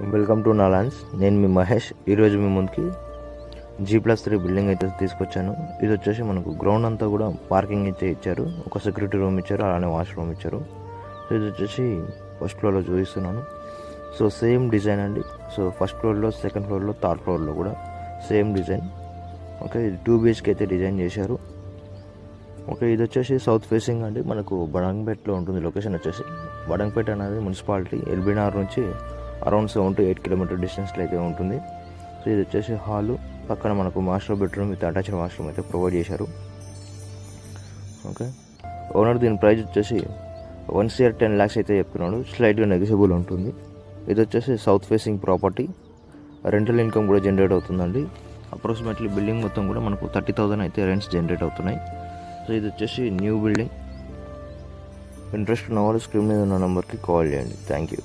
Welcome to నాలాన్స్. నేను మీ మహేష్. ఈరోజు మీ ముందుకి G+3 బిల్డింగ్ అయితే తీసుకొచ్చాను. ఇది వచ్చేసి మనకు గ్రౌండ్ అంతా కూడా పార్కింగ్ అయితే ఇచ్చారు. ఒక సెక్యూరిటీ రూమ్ ఇచ్చారు, అలానే వాష్రూమ్ ఇచ్చారు. సో ఇది వచ్చేసి ఫస్ట్ ఫ్లోర్లో చూపిస్తున్నాను. సో సేమ్ డిజైన్ అండి. సో ఫస్ట్ ఫ్లోర్లో, సెకండ్ ఫ్లోర్లో, థర్డ్ ఫ్లోర్లో కూడా సేమ్ డిజైన్. ఓకే, ఇది 2 BHK అయితే డిజైన్ చేశారు. ఓకే, ఇది వచ్చేసి సౌత్ ఫేసింగ్ అండి. మనకు బడంగ్పేటలో ఉంటుంది. లొకేషన్ వచ్చేసి బడంగ్పేట అనేది మున్సిపాలిటీ ఎల్బీనగర్ నుంచి అరౌండ్ 7 to 8 కిలోమీటర్ డిస్టెన్స్లో అయితే ఉంటుంది. సో ఇది వచ్చేసి హాలు, పక్కన మనకు master bedroom with attached washroom అయితే ప్రొవైడ్ చేశారు. ఓకే, ఓనర్ దీని ప్రైస్ వచ్చేసి 1 CR 10 lakhs అయితే చెప్తున్నాడు. స్లైట్గా నెగిషియబుల్ ఉంటుంది. ఇది వచ్చేసి south facing property. Rental income కూడా జనరేట్ అవుతుందండి. అప్రాక్సిమేట్లీ బిల్డింగ్ మొత్తం కూడా మనకు 30,000 అయితే రెంట్స్ జనరేట్ అవుతున్నాయి. సో ఇది వచ్చేసి న్యూ బిల్డింగ్. ఇంట్రెస్ట్ ఉన్న వాళ్ళు స్క్రీన్ మీద ఉన్న నెంబర్కి కాల్ చేయండి. Thank you.